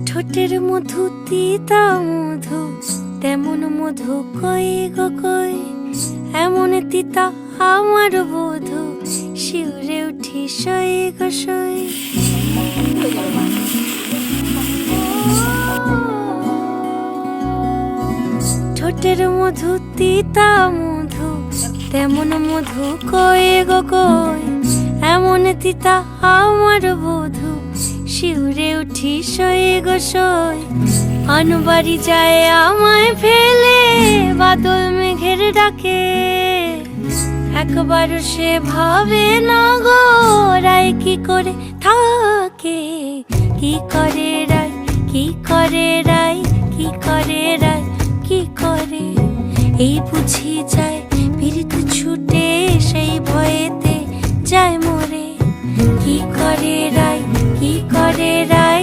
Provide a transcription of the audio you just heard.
ঠোঁটের মধু তিতা মধু, তেমন মধু কই গো কই, এমন তিতা আমার বধু, শিউরে উঠি সই গো সই। ঠোঁটের মধু তিতা মধু, তেমন মধু কই গো কই, এমন তিতা আমার বধু, শিউরে উঠি সই গো সই। আনবাড়ি যায় আমায় ফেলে, বাদল মেঘের ডাকে, একবার সে ভাবে না গো রায় কি করে থাকে। কি করে রায়, কি করে রায়, কি করে রায়, কি করে, এই বুঝি যায় পীড়িত ছুটে, সেই ভয়েতে যায় মরে। কি করে রায়, কি করে রায়।